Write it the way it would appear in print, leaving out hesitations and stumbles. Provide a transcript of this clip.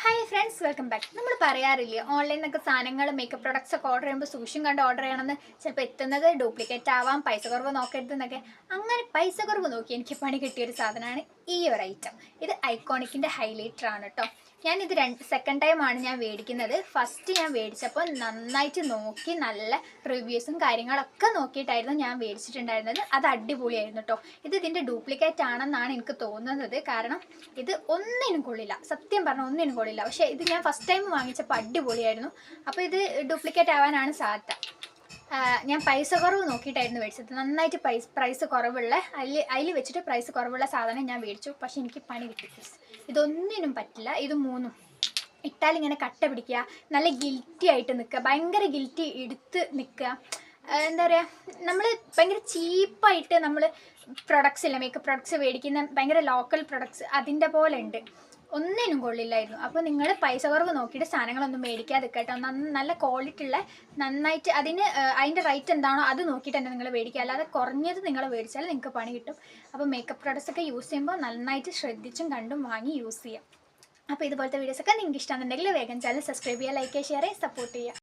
Hi friends, welcome back. നമ്മൾ പറയാറില്ലേ ഓൺലൈനിൽ നിന്നൊക്കെ സാധനങ്ങൾ മേക്കപ്പ് പ്രൊഡക്ട്സ് ഒക്കെ ഓർഡർ ചെയ്യുമ്പോൾ സൂക്ഷ്യം കണ്ട് ഓർഡർ ചെയ്യണമെന്ന്. ചിലപ്പോൾ എത്തുന്നത് ഡ്യൂപ്ലിക്കേറ്റ് ആവാം, പൈസ കുറവ് നോക്കരുതെന്നൊക്കെ. അങ്ങനെ പൈസ കുറവ് നോക്കി എനിക്ക് പണി കിട്ടിയൊരു സാധനമാണ് ഈ ഒരു ഐറ്റം. ഇത് ഐക്കോണിക്കിൻ്റെ ഹൈലൈറ്റർ ആണ് കേട്ടോ. ഞാനിത് സെക്കൻഡ് ടൈമാണ് ഞാൻ മേടിക്കുന്നത്. ഫസ്റ്റ് ഞാൻ മേടിച്ചപ്പോൾ നന്നായിട്ട് നോക്കി നല്ല റിവ്യൂസും കാര്യങ്ങളൊക്കെ നോക്കിയിട്ടായിരുന്നു ഞാൻ മേടിച്ചിട്ടുണ്ടായിരുന്നത്. അത് അടിപൊളിയായിരുന്നു കേട്ടോ. ഇതിൻ്റെ ഡ്യൂപ്ലിക്കേറ്റ് ആണെന്നാണ് എനിക്ക് തോന്നുന്നത്. കാരണം ഇത് ഒന്നിനും കൊള്ളില്ല, സത്യം പറഞ്ഞാൽ ഒന്നിനും കൊള്ളില്ല. പക്ഷേ ഇത് ഞാൻ ഫസ്റ്റ് ടൈം വാങ്ങിച്ചപ്പോൾ അടിപൊളിയായിരുന്നു. അപ്പോൾ ഇത് ഡ്യൂപ്ലിക്കേറ്റ് ആവാനാണ് സാധ്യത. ഞാൻ പൈസ കുറവ് നോക്കിയിട്ടായിരുന്നു മേടിച്ചത്. നന്നായിട്ട് പ്രൈസ് കുറവുള്ള അതിൽ വെച്ചിട്ട് പ്രൈസ് കുറവുള്ള സാധനം ഞാൻ മേടിച്ചു. പക്ഷെ എനിക്ക് പണി കിട്ടി. ഇതൊന്നിനും പറ്റില്ല. ഇത് മൂന്നും ഇട്ടാൽ ഇങ്ങനെ കട്ട പിടിക്കുക, നല്ല ഗിൽറ്റി ആയിട്ട് നിൽക്കുക, ഭയങ്കര ഗിൽറ്റി എടുത്ത് നിൽക്കുക. എന്താ പറയുക, നമ്മൾ ഭയങ്കര ചീപ്പായിട്ട് നമ്മൾ പ്രൊഡക്ട്സ് ഇല്ല, മേക്കപ്പ് പ്രൊഡക്ട്സ് മേടിക്കുന്ന ഭയങ്കര ലോക്കൽ പ്രൊഡക്ട്സ് അതിൻ്റെ പോലെ ഉണ്ട്. ഒന്നിനും കൊള്ളില്ലായിരുന്നു. അപ്പോൾ നിങ്ങൾ പൈസ കുറവ് നോക്കിയിട്ട് സാധനങ്ങളൊന്നും മേടിക്കാതെ കേട്ടോ. നല്ല ക്വാളിറ്റി ഉള്ള നന്നായിട്ട് അതിൻ്റെ റേറ്റ് എന്താണോ അത് നോക്കിയിട്ട് തന്നെ നിങ്ങൾ മേടിക്കുക. അല്ലാതെ കുറഞ്ഞത് നിങ്ങൾ മേടിച്ചാൽ നിങ്ങൾക്ക് പണി കിട്ടും. അപ്പോൾ മേക്കപ്പ് പ്രോഡക്ട്സ് ഒക്കെ യൂസ് ചെയ്യുമ്പോൾ നന്നായിട്ട് ശ്രദ്ധിച്ചും കണ്ടും വാങ്ങി യൂസ് ചെയ്യാം. അപ്പോൾ ഇതുപോലത്തെ വീഡിയോസൊക്കെ നിങ്ങൾക്ക് ഇഷ്ടമാണെന്നുണ്ടെങ്കിൽ വേഗം ചാനൽ സബ്സ്ക്രൈബ് ചെയ്യുക, ലൈക്ക് ചെയ്യുക, ഷെയർ ചെയ്യുക, സപ്പോർട്ട് ചെയ്യുക.